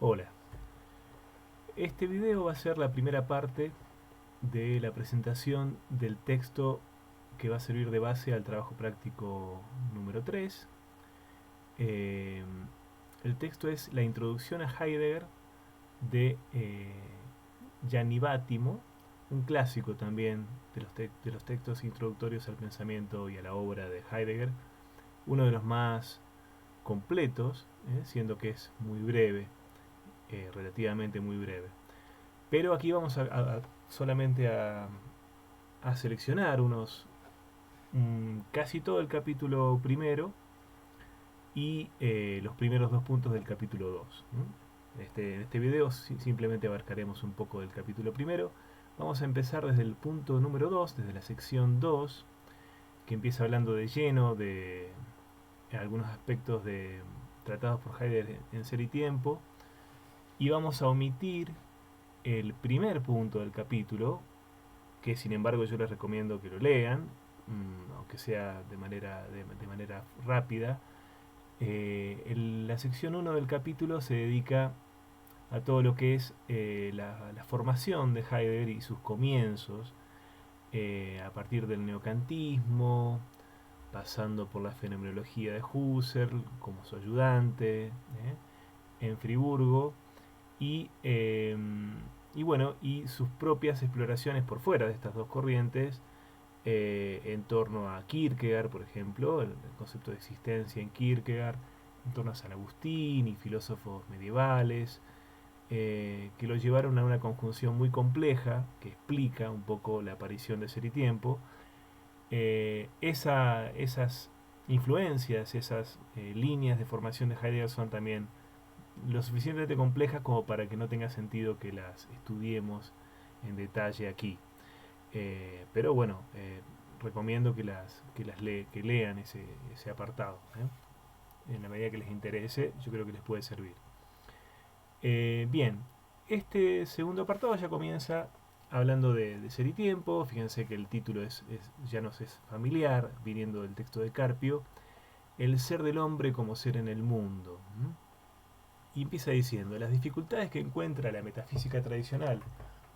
Hola, este video va a ser la primera parte de la presentación del texto que va a servir de base al trabajo práctico número 3. Eh, el texto es la introducción a Heidegger de Gianni Vattimo, un clásico también de los textos introductorios al pensamiento y a la obra de Heidegger, uno de los más completos, siendo que es muy breve, relativamente muy breve. Pero aquí vamos solamente a seleccionar casi todo el capítulo primero y los primeros dos puntos del capítulo 2. En este video simplemente abarcaremos un poco del capítulo primero. Vamos a empezar desde el punto número 2, desde la sección 2, que empieza hablando de lleno de algunos aspectos tratados por Heidegger en Ser y Tiempo, y vamos a omitir el primer punto del capítulo, que sin embargo yo les recomiendo que lo lean, aunque sea de manera rápida. La sección 1 del capítulo se dedica a todo lo que es la formación de Heidegger y sus comienzos, a partir del neocantismo, pasando por la fenomenología de Husserl como su ayudante en Friburgo, y, eh, y sus propias exploraciones por fuera de estas dos corrientes, en torno a Kierkegaard, por ejemplo, el concepto de existencia en Kierkegaard, en torno a San Agustín y filósofos medievales, que lo llevaron a una conjunción muy compleja que explica un poco la aparición de Ser y Tiempo. Esas influencias, esas líneas de formación de Heidegger son también lo suficientemente complejas como para que no tenga sentido que las estudiemos en detalle aquí. Pero bueno, recomiendo que lean ese apartado. En la medida que les interese, yo creo que les puede servir. Bien, este segundo apartado ya comienza hablando de Ser y Tiempo. Fíjense que el título ya nos es familiar, viniendo del texto de Carpio: el ser del hombre como ser en el mundo. Y empieza diciendo: las dificultades que encuentra la metafísica tradicional,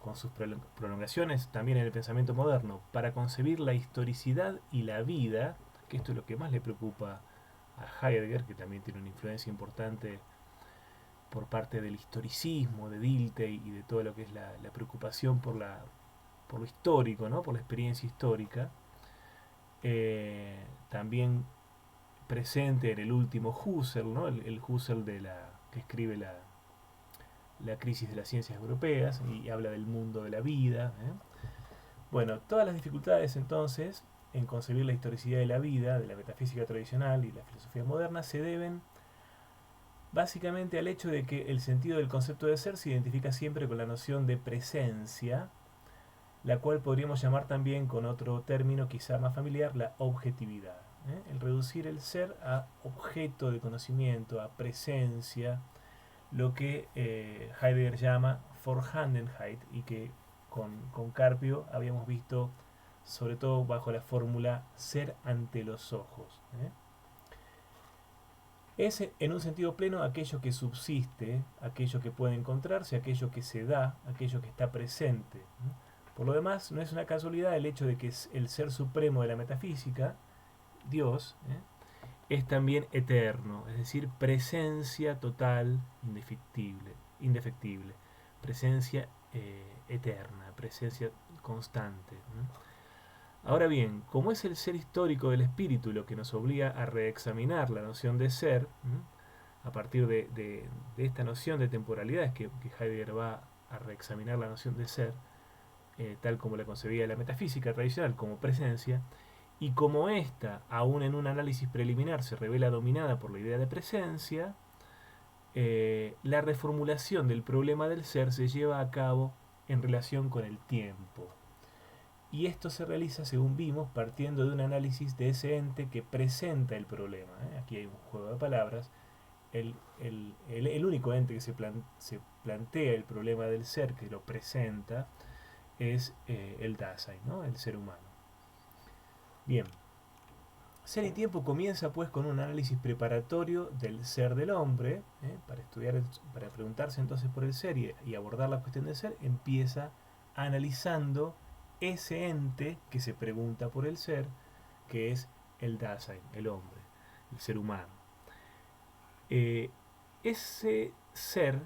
con sus prolongaciones también en el pensamiento moderno, para concebir la historicidad y la vida, que esto es lo que más le preocupa a Heidegger, que también tiene una influencia importante por parte del historicismo, de Dilthey y de todo lo que es la preocupación por lo histórico, ¿no? Por la experiencia histórica. También presente en el último Husserl, ¿no? El Husserl que escribe la crisis de las ciencias europeas y habla del mundo de la vida. Bueno, todas las dificultades entonces en concebir la historicidad de la vida, de la metafísica tradicional y la filosofía moderna, se deben básicamente al hecho de que el sentido del concepto de ser se identifica siempre con la noción de presencia, la cual podríamos llamar también con otro término quizá más familiar, la objetividad. El reducir el ser a objeto de conocimiento, a presencia, lo que Heidegger llama Vorhandenheit, y que con Carpio habíamos visto sobre todo bajo la fórmula ser ante los ojos. Es en un sentido pleno aquello que subsiste, aquello que puede encontrarse, aquello que se da, aquello que está presente. Por lo demás, no es una casualidad el hecho de que el ser supremo de la metafísica, Dios, es también eterno, es decir, presencia total, indefectible, presencia eterna, presencia constante. Ahora bien, como es el ser histórico del espíritu lo que nos obliga a reexaminar la noción de ser, a partir de esta noción de temporalidad es que Heidegger va a reexaminar la noción de ser, tal como la concebía la metafísica tradicional como presencia, y como ésta, aún en un análisis preliminar, se revela dominada por la idea de presencia, la reformulación del problema del ser se lleva a cabo en relación con el tiempo. Y esto se realiza, según vimos, partiendo de un análisis de ese ente que presenta el problema. Aquí hay un juego de palabras. El único ente que se plantea el problema del ser, que lo presenta, es el Dasein, ¿no? El ser humano. Bien, Ser y Tiempo comienza pues con un análisis preparatorio del ser del hombre, para estudiar, para preguntarse entonces por el ser y abordar la cuestión del ser, empieza analizando ese ente que se pregunta por el ser, que es el Dasein, el hombre, el ser humano. Ese ser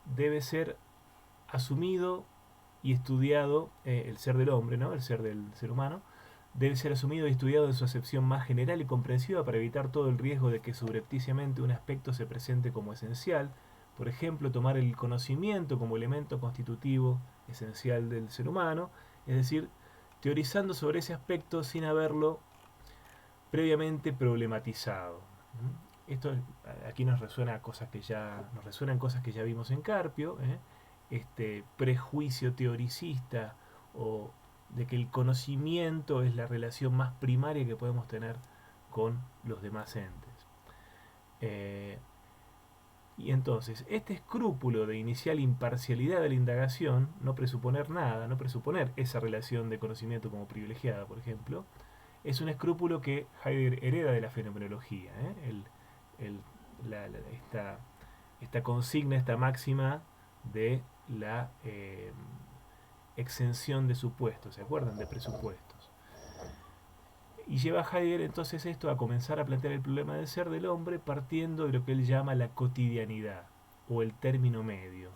debe ser asumido y estudiado, el ser del hombre, ¿no? El ser del ser humano, debe ser asumido y estudiado en su acepción más general y comprensiva para evitar todo el riesgo de que subrepticiamente un aspecto se presente como esencial, por ejemplo, tomar el conocimiento como elemento constitutivo esencial del ser humano, es decir, teorizando sobre ese aspecto sin haberlo previamente problematizado. Esto aquí nos resuena cosas que ya nos resuenan cosas que ya vimos en Carpio, este prejuicio teoricista o de que el conocimiento es la relación más primaria que podemos tener con los demás entes. Y entonces, este escrúpulo de inicial imparcialidad de la indagación, no presuponer nada, no presuponer esa relación de conocimiento como privilegiada, por ejemplo, es un escrúpulo que Heidegger hereda de la fenomenología. Esta consigna, esta máxima de la exención de supuestos, ¿se acuerdan? De presupuestos. Y lleva a Heidegger entonces esto a comenzar a plantear el problema del ser del hombre partiendo de lo que él llama la cotidianidad o el término medio.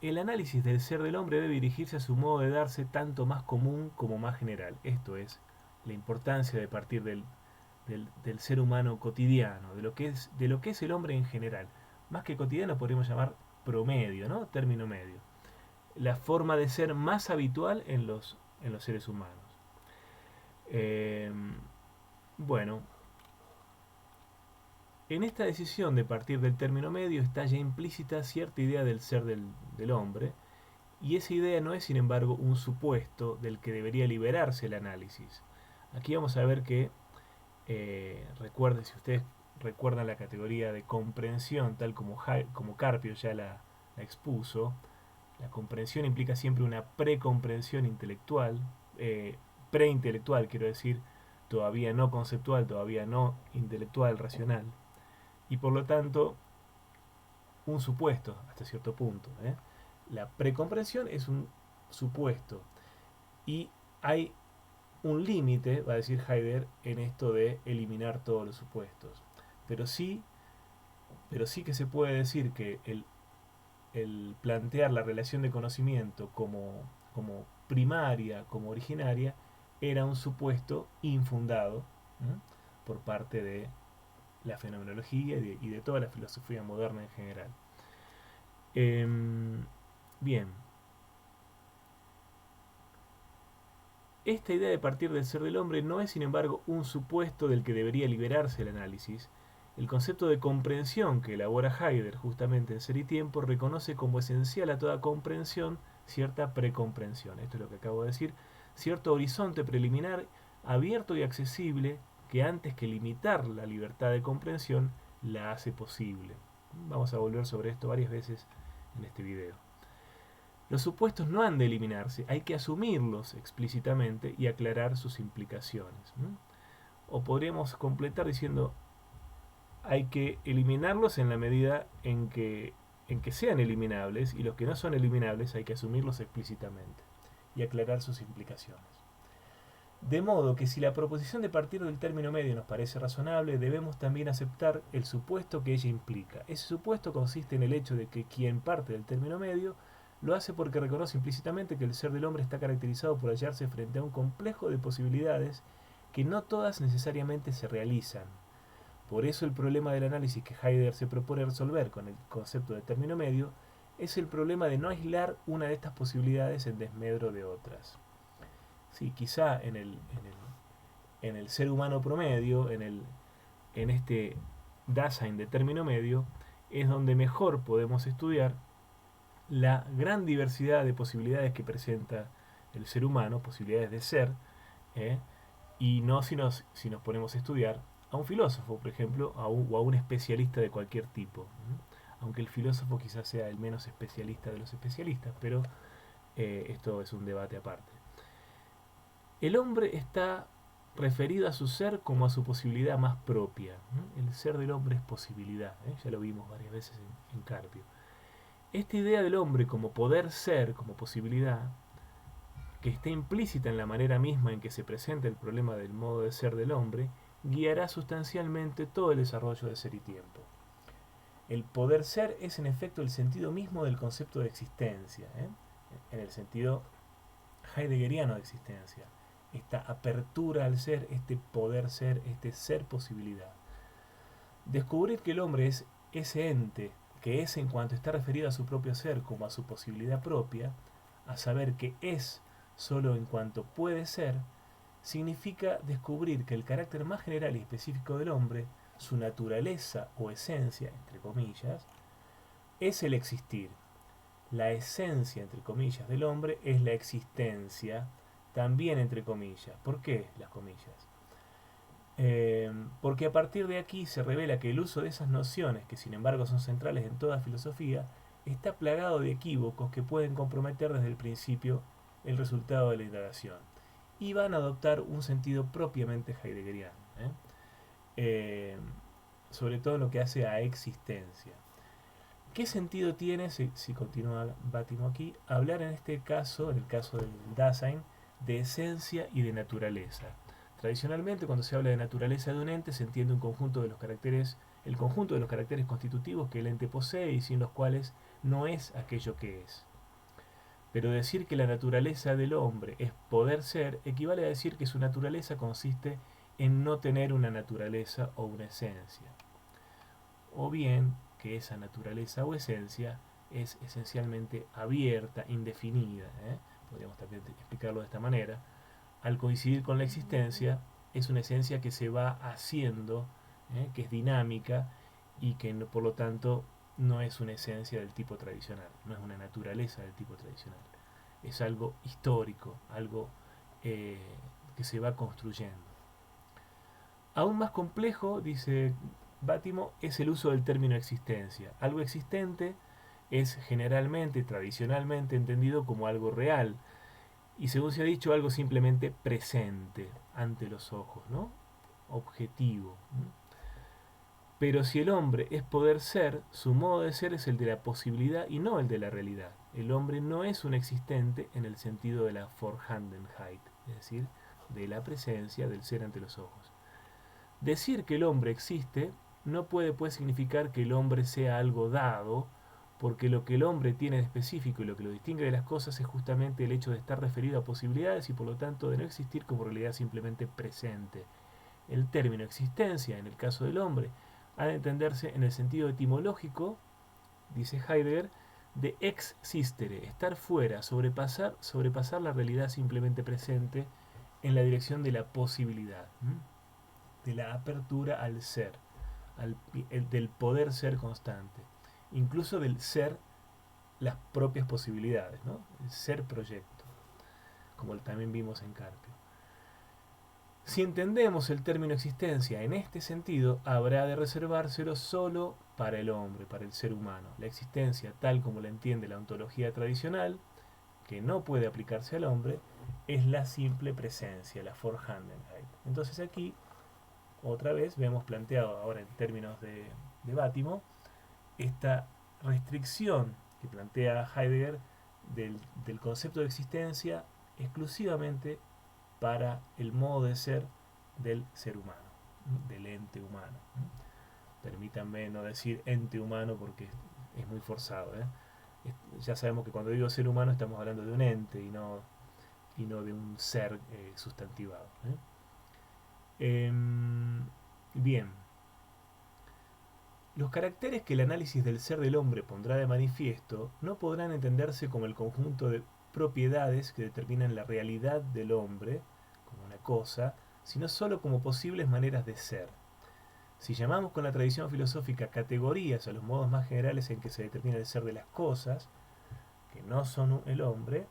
El análisis del ser del hombre debe dirigirse a su modo de darse tanto más común como más general. Esto es la importancia de partir del ser humano cotidiano, de lo que es el hombre en general. Más que cotidiano podríamos llamar promedio, ¿no? Término medio. La forma de ser más habitual en los seres humanos. Bueno, en esta decisión de partir del término medio está ya implícita cierta idea del ser del hombre, y esa idea no es, sin embargo, un supuesto del que debería liberarse el análisis. Aquí vamos a ver que, recuerden, si ustedes recuerdan la categoría de comprensión, tal como Carpio ya la expuso, la comprensión implica siempre una precomprensión intelectual, preintelectual, quiero decir, todavía no conceptual, todavía no intelectual, racional, y por lo tanto un supuesto hasta cierto punto. La precomprensión es un supuesto y hay un límite, va a decir Heidegger, en esto de eliminar todos los supuestos. Pero sí que se puede decir que el plantear la relación de conocimiento como primaria, como originaria, era un supuesto infundado, ¿no? Por parte de la fenomenología y de toda la filosofía moderna en general. Bien. Esta idea de partir del ser del hombre no es, sin embargo, un supuesto del que debería liberarse el análisis. El concepto de comprensión que elabora Heidegger justamente en Ser y Tiempo reconoce como esencial a toda comprensión cierta precomprensión. Esto es lo que acabo de decir. Cierto horizonte preliminar abierto y accesible que antes que limitar la libertad de comprensión la hace posible. Vamos a volver sobre esto varias veces en este video. Los supuestos no han de eliminarse, hay que asumirlos explícitamente y aclarar sus implicaciones. O podríamos completar diciendo, hay que eliminarlos en la medida en que sean eliminables, y los que no son eliminables hay que asumirlos explícitamente y aclarar sus implicaciones. De modo que si la proposición de partir del término medio nos parece razonable, debemos también aceptar el supuesto que ella implica. Ese supuesto consiste en el hecho de que quien parte del término medio lo hace porque reconoce implícitamente que el ser del hombre está caracterizado por hallarse frente a un complejo de posibilidades que no todas necesariamente se realizan. Por eso el problema del análisis que Heidegger se propone resolver con el concepto de término medio es el problema de no aislar una de estas posibilidades en desmedro de otras. Sí, quizá en el ser humano promedio, en este Dasein de término medio, es donde mejor podemos estudiar la gran diversidad de posibilidades que presenta el ser humano, posibilidades de ser, y no si nos ponemos a estudiar a un filósofo, por ejemplo, o a un especialista de cualquier tipo. Aunque el filósofo quizás sea el menos especialista de los especialistas, pero esto es un debate aparte. El hombre está referido a su ser como a su posibilidad más propia. El ser del hombre es posibilidad, ya lo vimos varias veces en Carpio. Esta idea del hombre como poder ser, como posibilidad, que está implícita en la manera misma en que se presenta el problema del modo de ser del hombre, guiará sustancialmente todo el desarrollo de ser y tiempo. El poder ser es en efecto el sentido mismo del concepto de existencia, en el sentido heideggeriano de existencia. Esta apertura al ser, este poder ser, este ser posibilidad. Descubrir que el hombre es ese ente que es en cuanto está referido a su propio ser como a su posibilidad propia, a saber que es solo en cuanto puede ser, significa descubrir que el carácter más general y específico del hombre, su naturaleza o esencia, entre comillas, es el existir. La esencia, entre comillas, del hombre es la existencia, también entre comillas. ¿Por qué las comillas? Porque a partir de aquí se revela que el uso de esas nociones, que sin embargo son centrales en toda filosofía, está plagado de equívocos que pueden comprometer desde el principio el resultado de la indagación y van a adoptar un sentido propiamente heideggeriano, sobre todo en lo que hace a existencia. ¿Qué sentido tiene, si continúa Bátimo aquí, hablar en este caso, en el caso del Dasein, de esencia y de naturaleza? Tradicionalmente, cuando se habla de naturaleza de un ente, se entiende un conjunto de los caracteres, el conjunto de los caracteres constitutivos que el ente posee y sin los cuales no es aquello que es. Pero decir que la naturaleza del hombre es poder ser equivale a decir que su naturaleza consiste en no tener una naturaleza o una esencia. O bien que esa naturaleza o esencia es esencialmente abierta, indefinida. Podríamos también explicarlo de esta manera. Al coincidir con la existencia, es una esencia que se va haciendo, que es dinámica y que por lo tanto no es una esencia del tipo tradicional, no es una naturaleza del tipo tradicional. Es algo histórico, algo que se va construyendo. Aún más complejo, dice Bátimo, es el uso del término existencia. Algo existente es generalmente, tradicionalmente entendido como algo real, y según se ha dicho, algo simplemente presente ante los ojos, ¿no? Objetivo. Pero si el hombre es poder ser, su modo de ser es el de la posibilidad y no el de la realidad. El hombre no es un existente en el sentido de la Vorhandenheit, es decir, de la presencia del ser ante los ojos. Decir que el hombre existe no puede pues significar que el hombre sea algo dado, porque lo que el hombre tiene de específico y lo que lo distingue de las cosas es justamente el hecho de estar referido a posibilidades y por lo tanto de no existir como realidad simplemente presente. El término existencia, en el caso del hombre, ha de entenderse en el sentido etimológico, dice Heidegger, de existere, estar fuera, sobrepasar la realidad simplemente presente en la dirección de la posibilidad, de la apertura al ser, del poder ser constante, incluso del ser las propias posibilidades, ¿no? El ser proyecto, como también vimos en Carpio. Si entendemos el término existencia en este sentido, habrá de reservárselo solo para el hombre, para el ser humano. La existencia, tal como la entiende la ontología tradicional, que no puede aplicarse al hombre, es la simple presencia, la Vorhandenheit. Entonces aquí, otra vez, vemos planteado ahora en términos de Bátimo, esta restricción que plantea Heidegger del concepto de existencia exclusivamente para el modo de ser del ser humano, del ente humano. Permítanme no decir ente humano porque es muy forzado. Ya sabemos que cuando digo ser humano estamos hablando de un ente y no de un ser sustantivado. Bien. Los caracteres que el análisis del ser del hombre pondrá de manifiesto no podrán entenderse como el conjunto de propiedades que determinan la realidad del hombre, como una cosa, sino sólo como posibles maneras de ser. Si llamamos con la tradición filosófica categorías a los modos más generales en que se determina el ser de las cosas, que no son el hombre,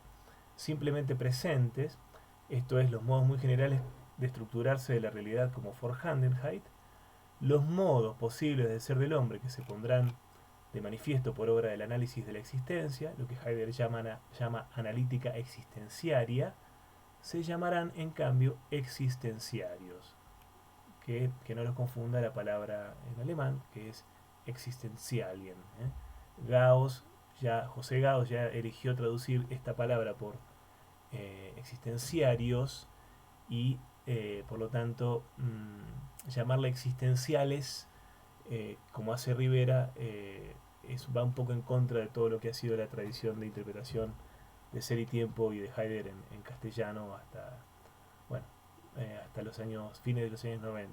simplemente presentes, esto es, los modos muy generales de estructurarse de la realidad como Vorhandenheit, los modos posibles de ser del hombre que se pondrán de manifiesto por obra del análisis de la existencia, lo que Heidegger llama analítica existenciaria, se llamarán en cambio existenciarios, que no los confunda la palabra en alemán, que es existenzialien. Gauss, José Gauss ya eligió traducir esta palabra por existenciarios y por lo tanto llamarla existenciales, como hace Rivera, va un poco en contra de todo lo que ha sido la tradición de interpretación de Ser y Tiempo y de Heidegger en castellano hasta, bueno, hasta los fines de los años 90.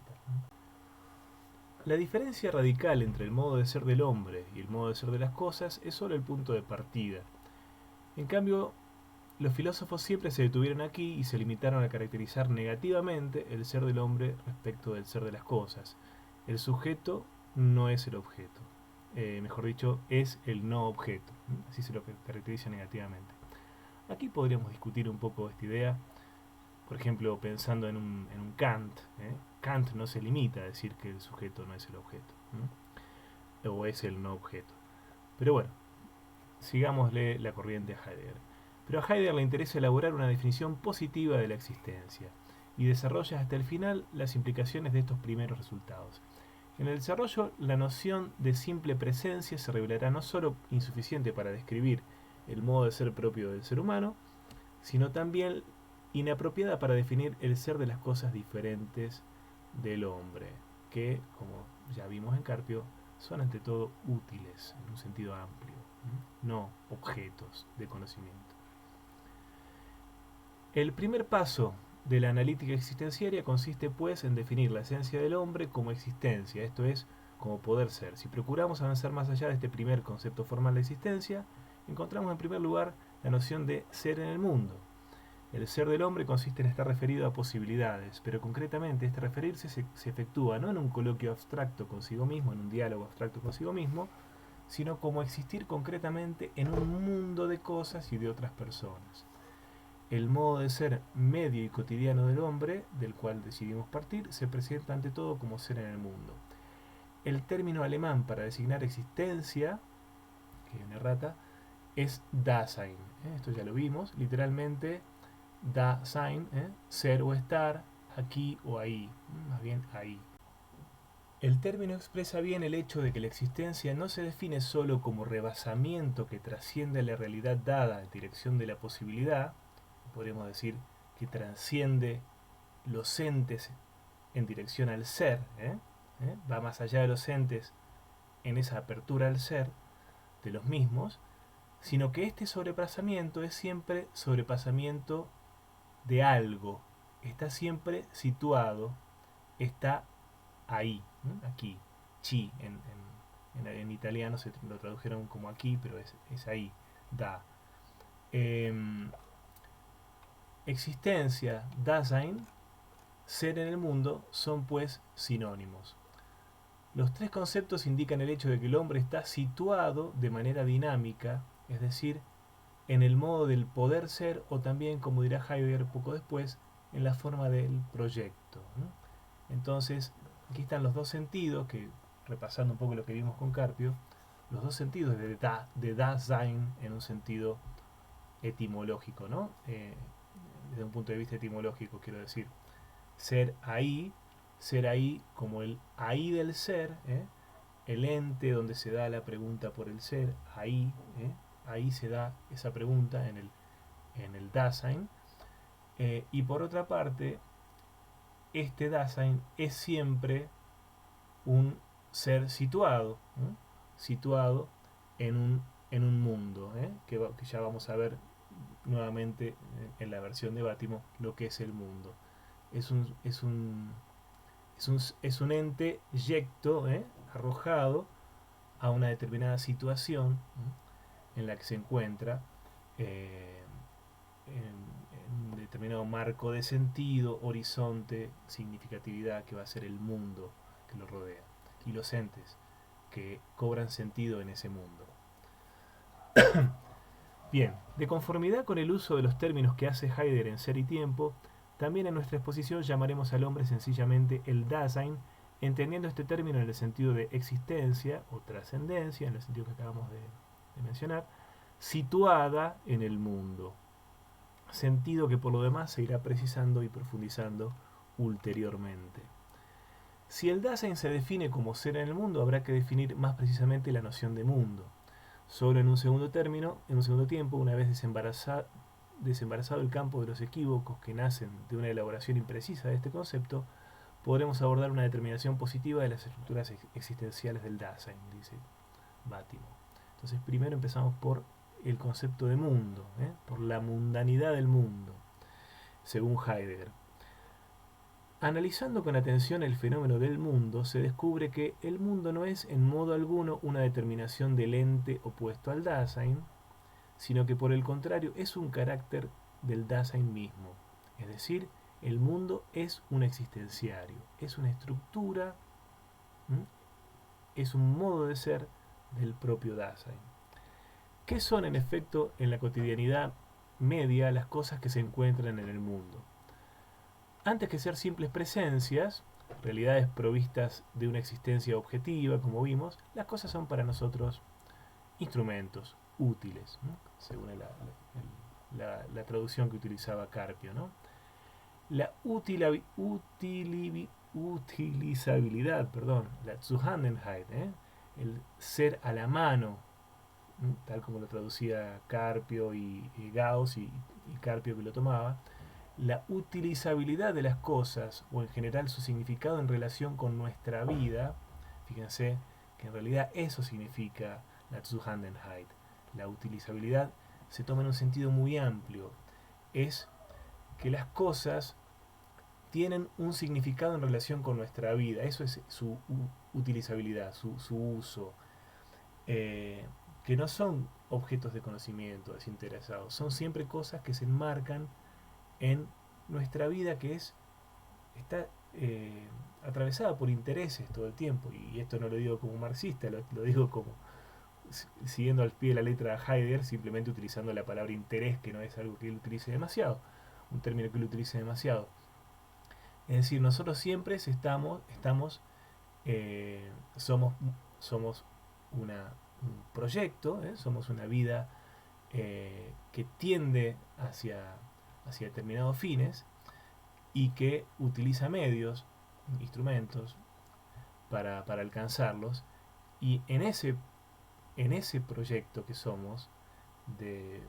La diferencia radical entre el modo de ser del hombre y el modo de ser de las cosas es solo el punto de partida. En cambio, los filósofos siempre se detuvieron aquí y se limitaron a caracterizar negativamente el ser del hombre respecto del ser de las cosas. El sujeto no es el objeto. Mejor dicho, es el no objeto. Así se lo caracteriza negativamente. Aquí podríamos discutir un poco esta idea, por ejemplo, pensando en un Kant. Kant no se limita a decir que el sujeto no es el objeto, o es el no objeto. Pero bueno, sigámosle la corriente a Heidegger. Pero a Heidegger le interesa elaborar una definición positiva de la existencia y desarrolla hasta el final las implicaciones de estos primeros resultados. En el desarrollo, la noción de simple presencia se revelará no solo insuficiente para describir el modo de ser propio del ser humano, sino también inapropiada para definir el ser de las cosas diferentes del hombre, que, como ya vimos en Carpio, son ante todo útiles en un sentido amplio, no objetos de conocimiento. El primer paso de la analítica existenciaria consiste pues en definir la esencia del hombre como existencia, esto es, como poder ser. Si procuramos avanzar más allá de este primer concepto formal de existencia, encontramos en primer lugar la noción de ser en el mundo. El ser del hombre consiste en estar referido a posibilidades, pero concretamente este referirse se efectúa no en un coloquio abstracto consigo mismo, en un diálogo abstracto consigo mismo, sino como existir concretamente en un mundo de cosas y de otras personas. El modo de ser medio y cotidiano del hombre, del cual decidimos partir, se presenta ante todo como ser en el mundo. El término alemán para designar existencia, que es una errata, es Dasein. Esto ya lo vimos, literalmente Dasein, ser o estar, aquí o ahí, más bien ahí. El término expresa bien el hecho de que la existencia no se define solo como rebasamiento que trasciende la realidad dada en dirección de la posibilidad, podríamos decir que trasciende los entes en dirección al ser, va más allá de los entes en esa apertura al ser de los mismos, sino que este sobrepasamiento es siempre sobrepasamiento de algo, está siempre situado, está ahí, aquí, chi, en italiano se lo tradujeron como aquí, pero es ahí, da. Existencia, Dasein, ser en el mundo son pues sinónimos. Los tres conceptos indican el hecho de que el hombre está situado de manera dinámica, es decir, en el modo del poder ser o también, como dirá Heidegger poco después, en la forma del proyecto. Entonces, aquí están los dos sentidos, que repasando un poco lo que vimos con Carpio, los dos sentidos de Dasein en un sentido etimológico, ¿no? Desde un punto de vista etimológico, quiero decir, ser ahí como el ahí del ser, el ente donde se da la pregunta por el ser, ahí, ahí se da esa pregunta en el Dasein, y por otra parte, este Dasein es siempre un ser situado, situado en un mundo, que ya vamos a ver nuevamente en la versión de Bátimo lo que es el mundo. Es un ente yecto, arrojado a una determinada situación en la que se encuentra, en un determinado marco de sentido, horizonte, significatividad que va a ser el mundo que lo rodea y los entes que cobran sentido en ese mundo. Bien, de conformidad con el uso de los términos que hace Heidegger en Ser y Tiempo, también en nuestra exposición llamaremos al hombre sencillamente el Dasein, entendiendo este término en el sentido de existencia o trascendencia, en el sentido que acabamos de mencionar, situada en el mundo. sentido que por lo demás se irá precisando y profundizando ulteriormente. Si el Dasein se define como ser en el mundo, habrá que definir más precisamente la noción de mundo. Solo en un segundo tiempo, una vez desembarazado el campo de los equívocos que nacen de una elaboración imprecisa de este concepto, podremos abordar una determinación positiva de las estructuras existenciales del Dasein, dice Bátimo. Entonces primero empezamos por el concepto de mundo, por la mundanidad del mundo, según Heidegger. Analizando con atención el fenómeno del mundo, se descubre que el mundo no es en modo alguno una determinación del ente opuesto al Dasein, sino que por el contrario es un carácter del Dasein mismo. Es decir, el mundo es un existenciario, es una estructura, es un modo de ser del propio Dasein. ¿Qué son en efecto en la cotidianidad media las cosas que se encuentran en el mundo? Antes que ser simples presencias, realidades provistas de una existencia objetiva, como vimos, las cosas son para nosotros instrumentos útiles, ¿no? Según la traducción que utilizaba Carpio, ¿no? La utilizabilidad, la Zuhandenheit, el ser a la mano, tal como lo traducía Carpio y Gauss y Carpio que lo tomaba, la utilizabilidad de las cosas, o en general su significado en relación con nuestra vida. Fíjense que en realidad eso significa la Zuhandenheit. La utilizabilidad se toma en un sentido muy amplio. Es que las cosas tienen un significado en relación con nuestra vida. Eso es su utilizabilidad, su uso. Que no son objetos de conocimiento desinteresados, son siempre cosas que se enmarcan en nuestra vida, que está atravesada por intereses todo el tiempo. Y esto no lo digo como marxista, lo digo como siguiendo al pie de la letra a Heidegger, simplemente utilizando la palabra interés, que no es algo que él utilice demasiado, un término que él utilice demasiado. Es decir, nosotros siempre somos un proyecto, somos una vida que tiende hacia determinados fines y que utiliza medios, instrumentos para alcanzarlos, y en ese proyecto que somos de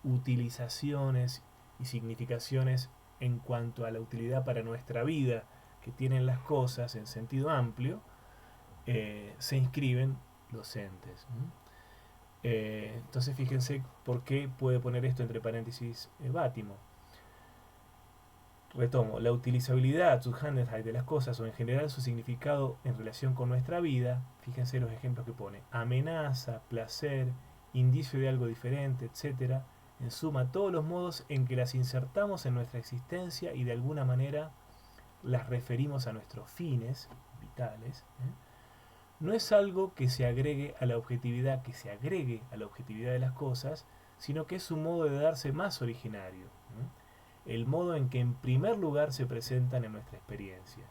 utilizaciones y significaciones en cuanto a la utilidad para nuestra vida que tienen las cosas en sentido amplio, se inscriben los entes. Entonces fíjense por qué puede poner esto entre paréntesis Bátimo. Retomo, la utilizabilidad, Zuhandenheit de las cosas, o en general su significado en relación con nuestra vida. Fíjense los ejemplos que pone: amenaza, placer, indicio de algo diferente, etc. En suma, todos los modos en que las insertamos en nuestra existencia y de alguna manera las referimos a nuestros fines vitales, no es algo que se agregue a la objetividad, de las cosas, sino que es un modo de darse más originario, el modo en que en primer lugar se presentan en nuestra experiencia.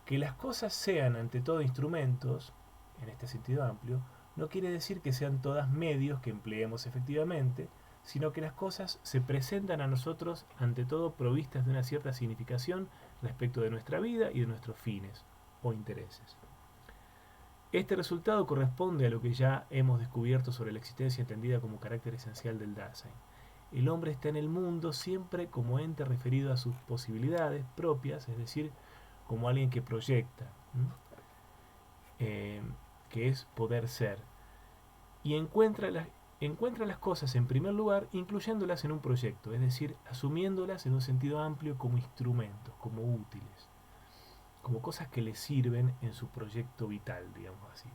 Que las cosas sean ante todo instrumentos, en este sentido amplio, no quiere decir que sean todas medios que empleemos efectivamente, sino que las cosas se presentan a nosotros ante todo provistas de una cierta significación respecto de nuestra vida y de nuestros fines o intereses. Este resultado corresponde a lo que ya hemos descubierto sobre la existencia entendida como carácter esencial del Dasein. El hombre está en el mundo siempre como ente referido a sus posibilidades propias, es decir, como alguien que proyecta, que es poder ser, y encuentra las cosas en primer lugar incluyéndolas en un proyecto, es decir, asumiéndolas en un sentido amplio como instrumentos, como útiles, como cosas que le sirven en su proyecto vital, digamos así.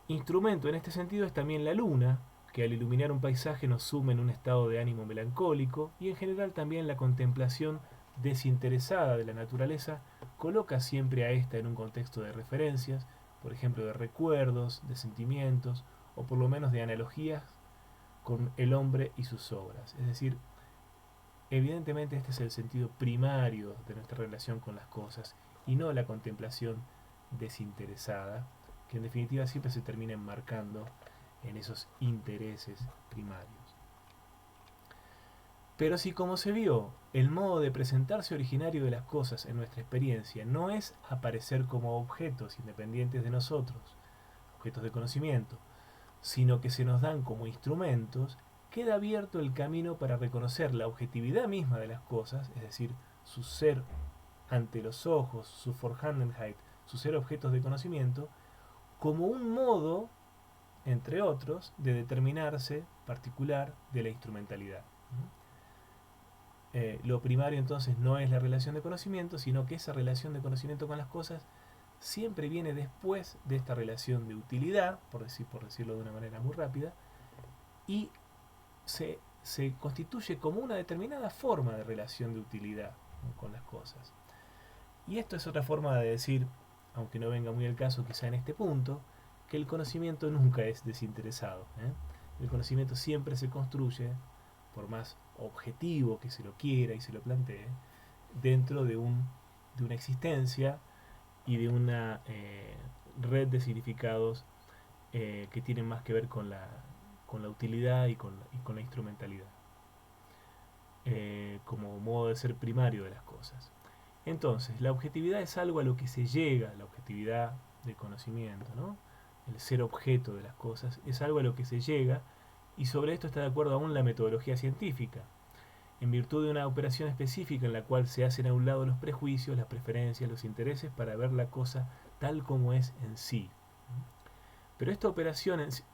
Instrumento en este sentido es también la luna, que al iluminar un paisaje nos sume en un estado de ánimo melancólico, y en general también la contemplación desinteresada de la naturaleza coloca siempre a esta en un contexto de referencias, por ejemplo de recuerdos, de sentimientos, o por lo menos de analogías con el hombre y sus obras. Es decir, evidentemente este es el sentido primario de nuestra relación con las cosas, y no la contemplación desinteresada, que en definitiva siempre se termina enmarcando en esos intereses primarios. Pero si, como se vio, el modo de presentarse originario de las cosas en nuestra experiencia no es aparecer como objetos independientes de nosotros, objetos de conocimiento, sino que se nos dan como instrumentos, queda abierto el camino para reconocer la objetividad misma de las cosas, es decir, su ser ante los ojos, su Vorhandenheit, su ser objetos de conocimiento, como un modo, entre otros, de determinarse particular de la instrumentalidad. Lo primario entonces no es la relación de conocimiento, sino que esa relación de conocimiento con las cosas siempre viene después de esta relación de utilidad, por decirlo de una manera muy rápida, y se constituye como una determinada forma de relación de utilidad, ¿no?, con las cosas. Y esto es otra forma de decir, aunque no venga muy al caso quizá en este punto, que el conocimiento nunca es desinteresado, ¿eh? El conocimiento siempre se construye, por más objetivo que se lo quiera y se lo plantee, dentro de una existencia y de una red de significados que tienen más que ver con la utilidad y con la instrumentalidad, como modo de ser primario de las cosas. Entonces, la objetividad es algo a lo que se llega, la objetividad del conocimiento, ¿no? El ser objeto de las cosas es algo a lo que se llega, y sobre esto está de acuerdo aún la metodología científica, en virtud de una operación específica en la cual se hacen a un lado los prejuicios, las preferencias, los intereses para ver la cosa tal como es en sí. Pero esta operación es,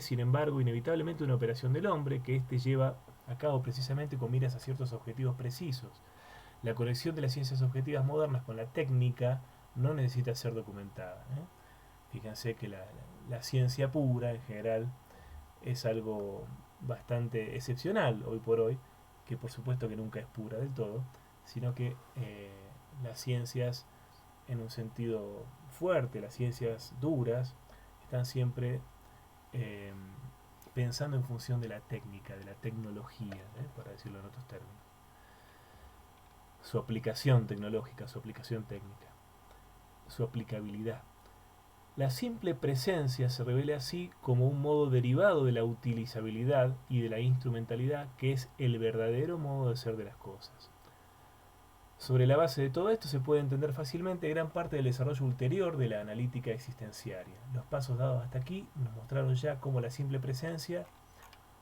sin embargo, inevitablemente una operación del hombre que éste lleva a cabo precisamente con miras a ciertos objetivos precisos. La conexión de las ciencias objetivas modernas con la técnica no necesita ser documentada, ¿eh? Fíjense que la ciencia pura en general es algo bastante excepcional hoy por hoy, que por supuesto que nunca es pura del todo, sino que las ciencias en un sentido fuerte, las ciencias duras, están siempre eh, pensando en función de la técnica, de la tecnología, para decirlo en otros términos. Su aplicación tecnológica, su aplicación técnica, su aplicabilidad. La simple presencia se revela así como un modo derivado de la utilizabilidad y de la instrumentalidad, que es el verdadero modo de ser de las cosas. Sobre la base de todo esto se puede entender fácilmente gran parte del desarrollo ulterior de la analítica existenciaria. Los pasos dados hasta aquí nos mostraron ya cómo la simple presencia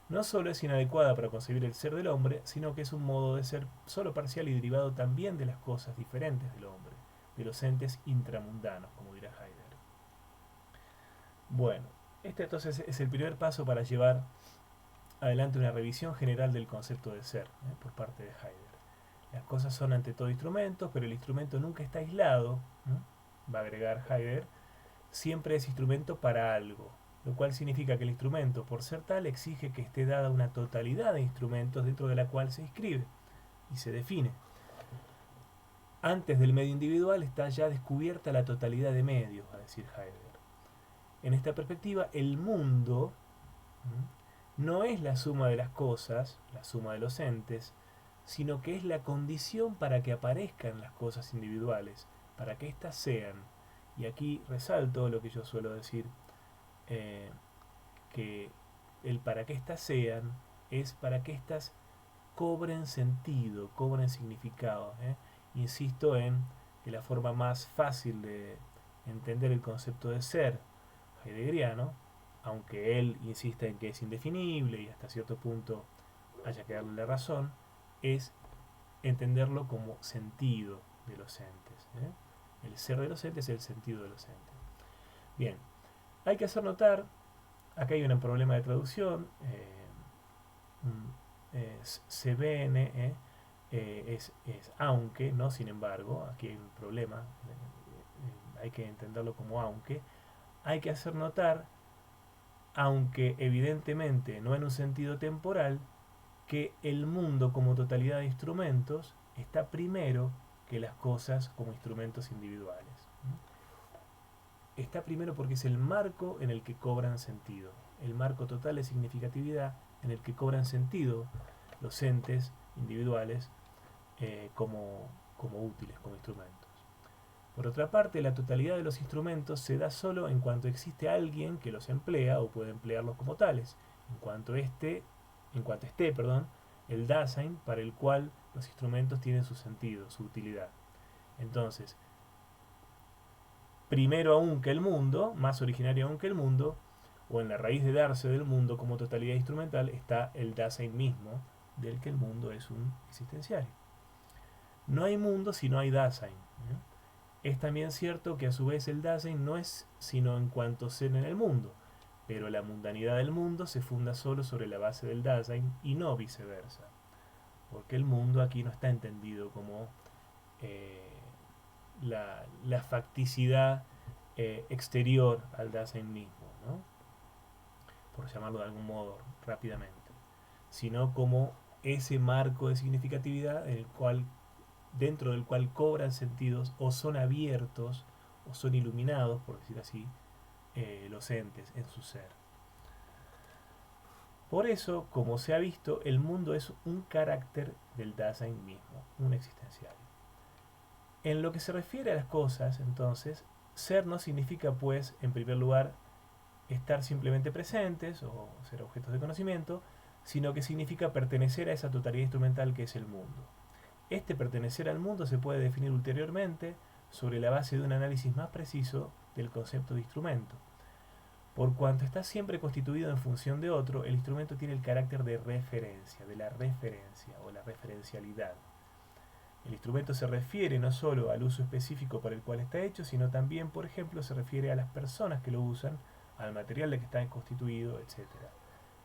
no solo es inadecuada para concebir el ser del hombre, sino que es un modo de ser solo parcial y derivado también de las cosas diferentes del hombre, de los entes intramundanos, como dirá Heidegger. Bueno, este entonces es el primer paso para llevar adelante una revisión general del concepto de ser, por parte de Heidegger. Las cosas son ante todo instrumentos, pero el instrumento nunca está aislado, va a agregar Heidegger, siempre es instrumento para algo, lo cual significa que el instrumento, por ser tal, exige que esté dada una totalidad de instrumentos dentro de la cual se inscribe y se define. Antes del medio individual está ya descubierta la totalidad de medios, va a decir Heidegger. En esta perspectiva, el mundo no es la suma de las cosas, la suma de los entes, sino que es la condición para que aparezcan las cosas individuales, para que éstas sean. Y aquí resalto lo que yo suelo decir, que el para que éstas sean es para que éstas cobren sentido, cobren significado. Insisto en que la forma más fácil de entender el concepto de ser heideggeriano, aunque él insista en que es indefinible y hasta cierto punto haya que darle la razón, es entenderlo como sentido de los entes. El ser de los entes es el sentido de los entes. Bien, hay que hacer notar, acá hay un problema de traducción, CBN es aunque, no sin embargo, aquí hay un problema, hay que entenderlo como aunque. Hay que hacer notar, aunque evidentemente no en un sentido temporal, que el mundo como totalidad de instrumentos está primero que las cosas como instrumentos individuales. Está primero porque es el marco en el que cobran sentido, el marco total de significatividad en el que cobran sentido los entes individuales como útiles, como instrumentos. Por otra parte, la totalidad de los instrumentos se da solo en cuanto existe alguien que los emplea o puede emplearlos como tales, en cuanto esté, el Dasein para el cual los instrumentos tienen su sentido, su utilidad. Entonces, primero aún que el mundo, más originario aún que el mundo, o en la raíz de darse del mundo como totalidad instrumental, está el Dasein mismo, del que el mundo es un existenciario. No hay mundo si no hay Dasein. Es también cierto que a su vez el Dasein no es sino en cuanto ser en el mundo, pero la mundanidad del mundo se funda solo sobre la base del Dasein y no viceversa, porque el mundo aquí no está entendido como eh, la facticidad exterior al Dasein mismo, ¿no? Por llamarlo de algún modo rápidamente, sino como ese marco de significatividad en el cual, dentro del cual cobran sentidos o son abiertos o son iluminados, por decir así, los entes en su ser. Por eso, como se ha visto, el mundo es un carácter del Dasein mismo, un existencial. En lo que se refiere a las cosas, entonces, ser no significa, pues, en primer lugar, estar simplemente presentes o ser objetos de conocimiento, sino que significa pertenecer a esa totalidad instrumental que es el mundo. Este pertenecer al mundo se puede definir ulteriormente sobre la base de un análisis más preciso del concepto de instrumento. Por cuanto está siempre constituido en función de otro, el instrumento tiene el carácter de referencia, de la referencia o la referencialidad. El instrumento se refiere no solo al uso específico para el cual está hecho, sino también, por ejemplo, se refiere a las personas que lo usan, al material de que está constituido, etc.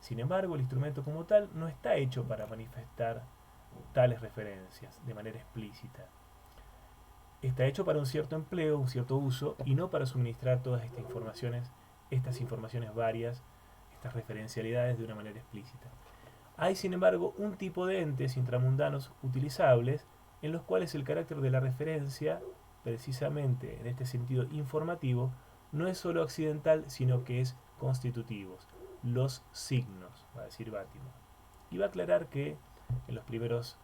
Sin embargo, el instrumento como tal no está hecho para manifestar tales referencias de manera explícita. Está hecho para un cierto empleo, un cierto uso, y no para suministrar todas estas informaciones varias, estas referencialidades de una manera explícita. Hay, sin embargo, un tipo de entes intramundanos utilizables en los cuales el carácter de la referencia, precisamente en este sentido informativo, no es sólo accidental, sino que es constitutivo. Los signos, va a decir Bátimo. Y va a aclarar que en los primeros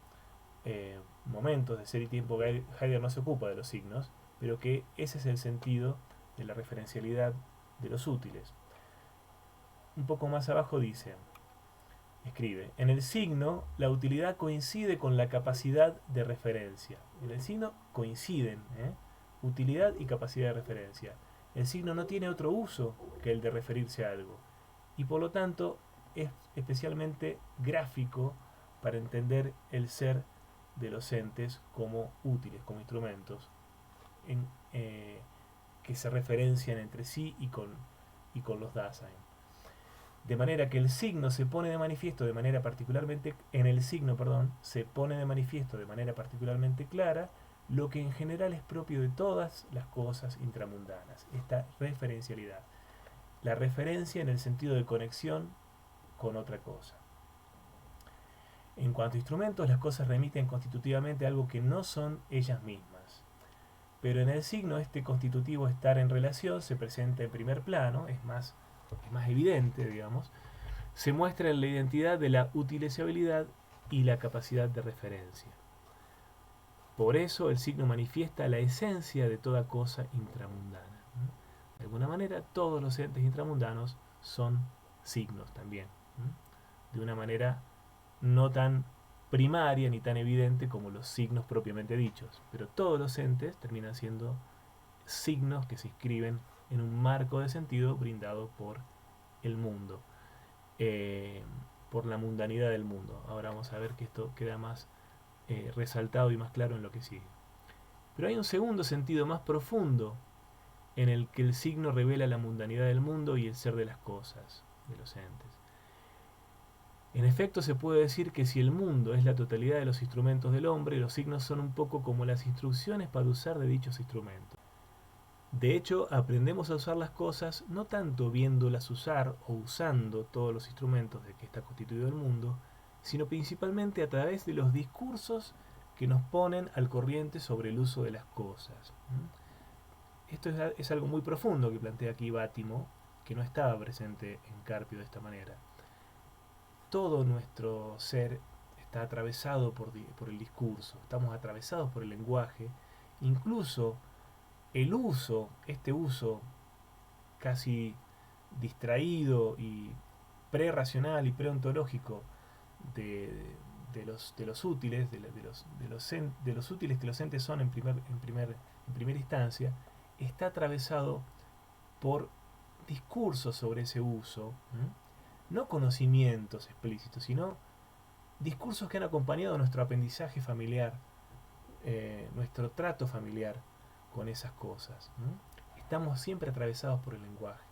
momentos de Ser y Tiempo Heidegger no se ocupa de los signos, pero que ese es el sentido de la referencialidad de los útiles. Un poco más abajo dice, escribe, en el signo la utilidad coincide con la capacidad de referencia. En el signo coinciden, utilidad y capacidad de referencia. El signo no tiene otro uso que el de referirse a algo, y por lo tanto es especialmente gráfico para entender el ser de los entes como útiles, como instrumentos que se referencian entre sí y con los Dasein. De manera que el signo se pone de manifiesto de manera particularmente, en el signo, perdón, se pone de manifiesto de manera particularmente clara lo que en general es propio de todas las cosas intramundanas, esta referencialidad. La referencia en el sentido de conexión con otra cosa. En cuanto a instrumentos, las cosas remiten constitutivamente a algo que no son ellas mismas. Pero en el signo, este constitutivo estar en relación se presenta en primer plano, es más evidente, digamos, se muestra en la identidad de la utilizabilidad y la capacidad de referencia. Por eso el signo manifiesta la esencia de toda cosa intramundana. De alguna manera, todos los entes intramundanos son signos también, de una manera no tan primaria ni tan evidente como los signos propiamente dichos, pero todos los entes terminan siendo signos que se inscriben en un marco de sentido brindado por el mundo, por la mundanidad del mundo. Ahora vamos a ver que esto queda más resaltado y más claro en lo que sigue. Pero hay un segundo sentido más profundo en el que el signo revela la mundanidad del mundo y el ser de las cosas, de los entes. En efecto, se puede decir que si el mundo es la totalidad de los instrumentos del hombre, los signos son un poco como las instrucciones para usar de dichos instrumentos. De hecho, aprendemos a usar las cosas no tanto viéndolas usar o usando todos los instrumentos de que está constituido el mundo, sino principalmente a través de los discursos que nos ponen al corriente sobre el uso de las cosas. Esto es algo muy profundo que plantea aquí Bátimo, que no estaba presente en Carpio de esta manera. Todo nuestro ser está atravesado por el discurso, estamos atravesados por el lenguaje, incluso el uso, este uso casi distraído y pre-racional y pre-ontológico de de los útiles, de los útiles que los entes son en primera instancia, está atravesado por discursos sobre ese uso, no conocimientos explícitos, sino discursos que han acompañado nuestro aprendizaje familiar, nuestro trato familiar con esas cosas. Estamos siempre atravesados por el lenguaje.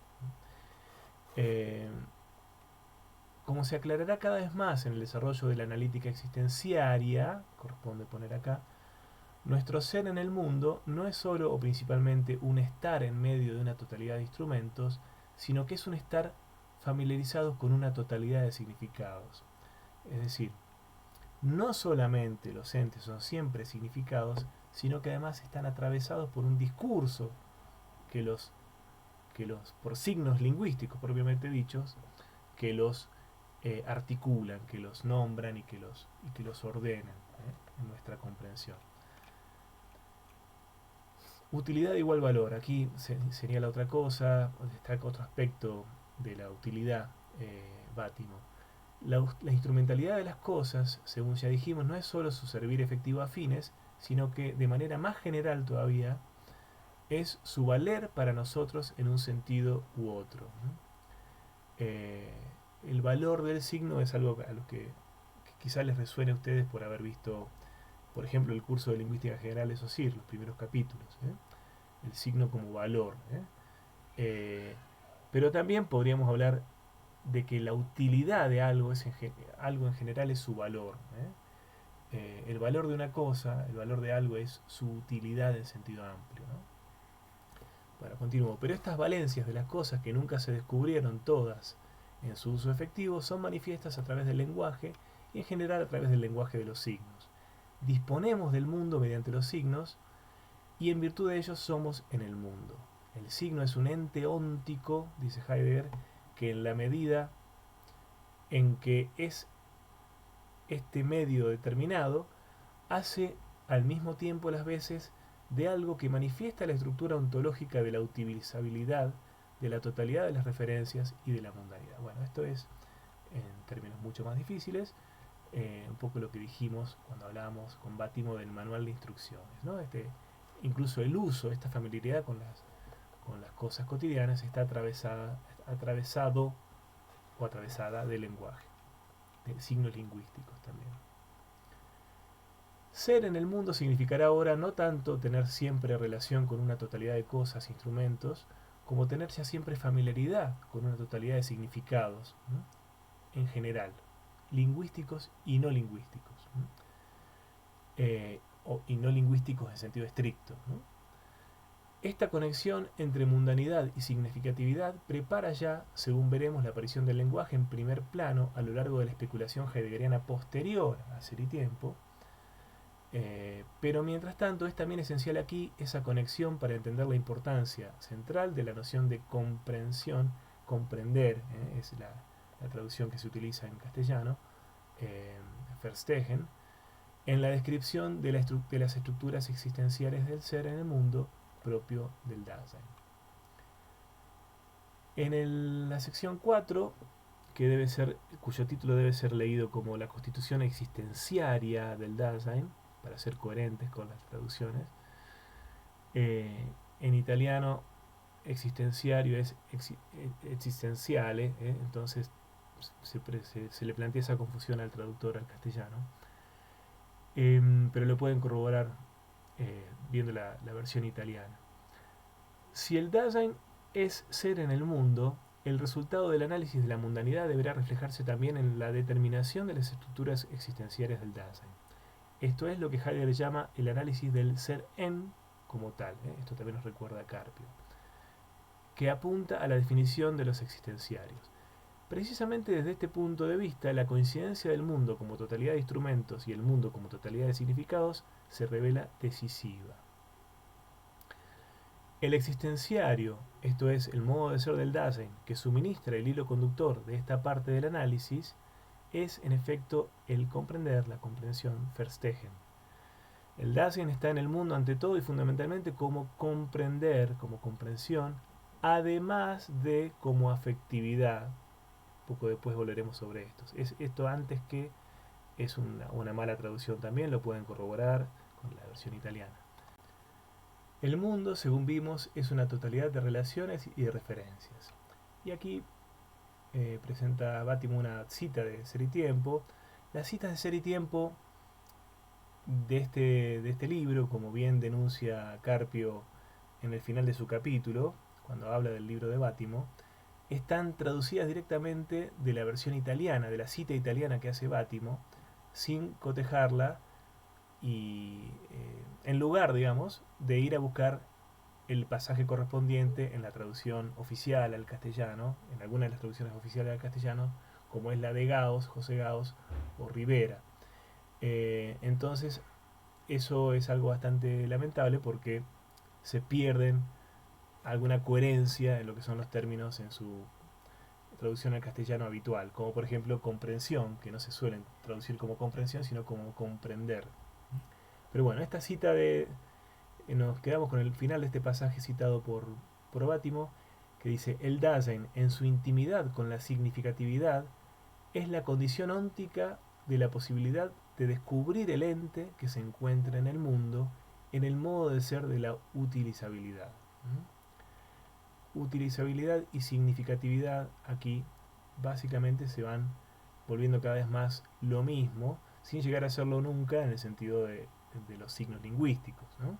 Como se aclarará cada vez más en el desarrollo de la analítica existenciaria, corresponde poner acá, nuestro ser en el mundo no es solo o principalmente un estar en medio de una totalidad de instrumentos, sino que es un estar familiarizados con una totalidad de significados. Es decir, no solamente los entes son siempre significados, sino que además están atravesados por un discurso que por signos lingüísticos propiamente dichos, que los articulan, que los nombran y que los ordenan en nuestra comprensión. Utilidad igual valor. Aquí sería otra cosa, destaca otro aspecto de la utilidad, Bátimo. La instrumentalidad de las cosas, según ya dijimos, no es solo su servir efectivo a fines, sino que de manera más general todavía es su valer para nosotros en un sentido u otro. El valor del signo es algo a lo que quizás les resuene a ustedes por haber visto, por ejemplo, el curso de Lingüística General de SOSIR, los primeros capítulos. El signo como valor. Pero también podríamos hablar de que la utilidad de algo en general es su valor. El valor de una cosa, el valor de algo es su utilidad en sentido amplio. Bueno, continúo. Pero estas valencias de las cosas que nunca se descubrieron todas en su uso efectivo son manifiestas a través del lenguaje y en general a través del lenguaje de los signos. Disponemos del mundo mediante los signos y en virtud de ellos somos en el mundo. El signo es un ente óntico, dice Heidegger, que en la medida en que es este medio determinado, hace al mismo tiempo las veces de algo que manifiesta la estructura ontológica de la utilizabilidad, de la totalidad de las referencias y de la mundanidad. Bueno, esto es, en términos mucho más difíciles, un poco lo que dijimos cuando hablábamos con Bátimo del manual de instrucciones, ¿no? Incluso el uso, esta familiaridad con las cosas cotidianas está atravesado o atravesada del lenguaje, de signos lingüísticos también. Ser en el mundo significará ahora no tanto tener siempre relación con una totalidad de cosas, instrumentos, como tener ya siempre familiaridad con una totalidad de significados, ¿no? En general, lingüísticos y no lingüísticos, ¿no? Y no lingüísticos en sentido estricto, ¿no? Esta conexión entre mundanidad y significatividad prepara ya, según veremos, la aparición del lenguaje en primer plano a lo largo de la especulación heideggeriana posterior a Ser y Tiempo, pero mientras tanto es también esencial aquí esa conexión para entender la importancia central de la noción de comprensión, comprender, es la traducción que se utiliza en castellano, Verstehen, en la descripción de las estructuras existenciales del ser en el mundo propio del Dasein. En la sección 4, cuyo título debe ser leído como la constitución existenciaria del Dasein, para ser coherentes con las traducciones, en italiano existenciario es existenciale, entonces se le plantea esa confusión al traductor al castellano, pero lo pueden corroborar viendo la versión italiana. Si el Dasein es ser en el mundo, el resultado del análisis de la mundanidad deberá reflejarse también en la determinación de las estructuras existenciales del Dasein. Esto es lo que Heidegger llama el análisis del ser en como tal. Esto también nos recuerda a Carpio, que apunta a la definición de los existenciarios. Precisamente desde este punto de vista, la coincidencia del mundo como totalidad de instrumentos y el mundo como totalidad de significados se revela decisiva. El existenciario, esto es, el modo de ser del Dasein, que suministra el hilo conductor de esta parte del análisis, es en efecto el comprender, la comprensión, Verstehen. El Dasein está en el mundo ante todo y fundamentalmente como comprender, como comprensión, además de como afectividad. Poco después volveremos sobre esto. Es esto antes que es una mala traducción también, lo pueden corroborar con la versión italiana. El mundo, según vimos, es una totalidad de relaciones y de referencias. Y aquí presenta Bátimo una cita de Ser y Tiempo. Las citas de Ser y Tiempo de este libro, como bien denuncia Carpio en el final de su capítulo, cuando habla del libro de Bátimo, están traducidas directamente de la versión italiana, de la cita italiana que hace Bátimo, sin cotejarla y en lugar, digamos, de ir a buscar el pasaje correspondiente en la traducción oficial al castellano, en alguna de las traducciones oficiales al castellano, como es la de Gaos, José Gaos o Rivera. Entonces, eso es algo bastante lamentable porque se pierden alguna coherencia en lo que son los términos en su traducción al castellano habitual, como por ejemplo comprensión, que no se suelen traducir como comprensión, sino como comprender. Pero bueno, esta cita de... nos quedamos con el final de este pasaje citado por Bátimo, que dice, el Dasein, en su intimidad con la significatividad, es la condición óntica de la posibilidad de descubrir el ente que se encuentra en el mundo en el modo de ser de la utilizabilidad. Utilizabilidad y significatividad aquí básicamente se van volviendo cada vez más lo mismo, sin llegar a serlo nunca en el sentido de los signos lingüísticos, ¿no?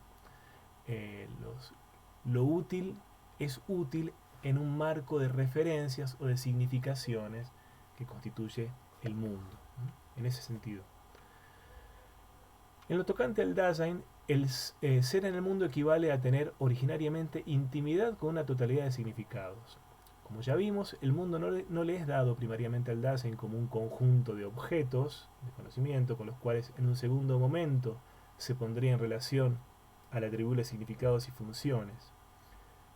Lo útil es útil en un marco de referencias o de significaciones que constituye el mundo, ¿no? En ese sentido. En lo tocante al Dasein, el ser en el mundo equivale a tener originariamente intimidad con una totalidad de significados. Como ya vimos, el mundo no le es dado primariamente al Dasein como un conjunto de objetos de conocimiento con los cuales en un segundo momento se pondría en relación al atribuirle significados y funciones.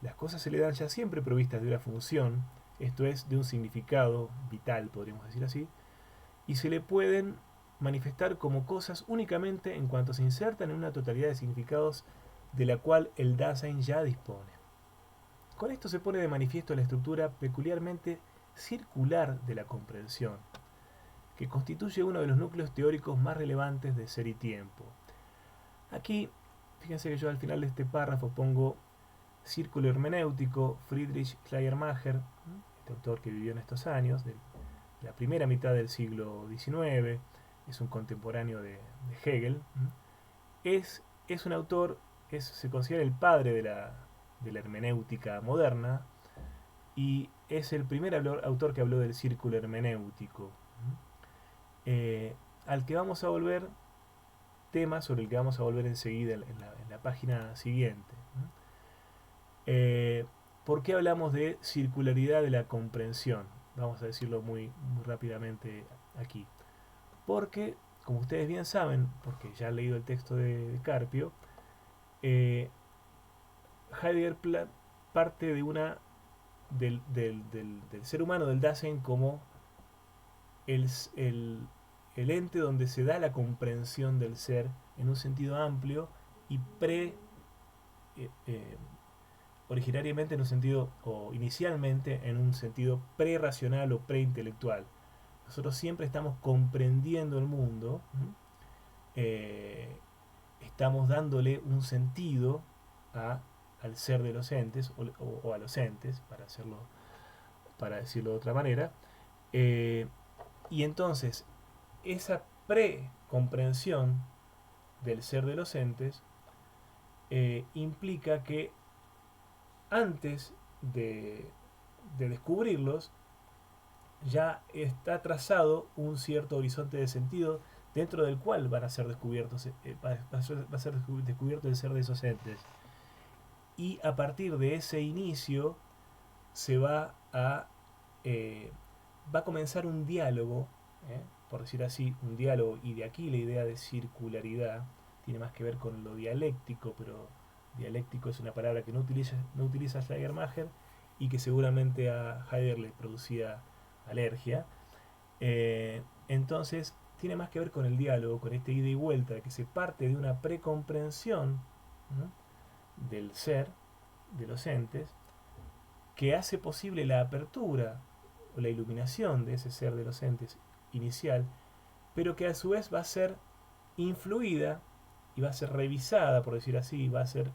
Las cosas se le dan ya siempre provistas de una función, esto es, de un significado vital, podríamos decir así, y se le pueden manifestar como cosas únicamente en cuanto se insertan en una totalidad de significados de la cual el Dasein ya dispone. Con esto se pone de manifiesto la estructura peculiarmente circular de la comprensión, que constituye uno de los núcleos teóricos más relevantes de Ser y Tiempo. Aquí, fíjense que yo al final de este párrafo pongo círculo hermenéutico Friedrich Schleiermacher, este autor que vivió en estos años, de la primera mitad del siglo XIX, es un contemporáneo de Hegel, es un autor, se considera el padre de la hermenéutica moderna y es el primer autor que habló del círculo hermenéutico, al que vamos a volver, tema sobre el que vamos a volver enseguida en la página siguiente. ¿Por qué hablamos de circularidad de la comprensión? Vamos a decirlo muy rápidamente aquí. Porque, como ustedes bien saben, porque ya han leído el texto de Carpio, Heidegger parte de del ser humano, del Dasein, como el ente donde se da la comprensión del ser en un sentido amplio y originariamente en un sentido, o inicialmente en un sentido pre-racional o pre-intelectual. Nosotros siempre estamos comprendiendo el mundo, estamos dándole un sentido al ser de los entes o a los entes, para decirlo de otra manera, y entonces esa pre-comprensión del ser de los entes implica que antes de descubrirlos ya está trazado un cierto horizonte de sentido dentro del cual van a ser descubiertos, va a ser descubierto el ser de esos entes. Y a partir de ese inicio se va a comenzar un diálogo, por decir así, un diálogo, y de aquí la idea de circularidad tiene más que ver con lo dialéctico, pero dialéctico es una palabra que no utiliza Schleiermacher y que seguramente a Heidegger le producía alergia. Entonces tiene más que ver con el diálogo, con este ida y vuelta, que se parte de una precomprensión, ¿no?, del ser, de los entes, que hace posible la apertura o la iluminación de ese ser de los entes inicial, pero que a su vez va a ser influida y va a ser revisada, por decir así, va a ser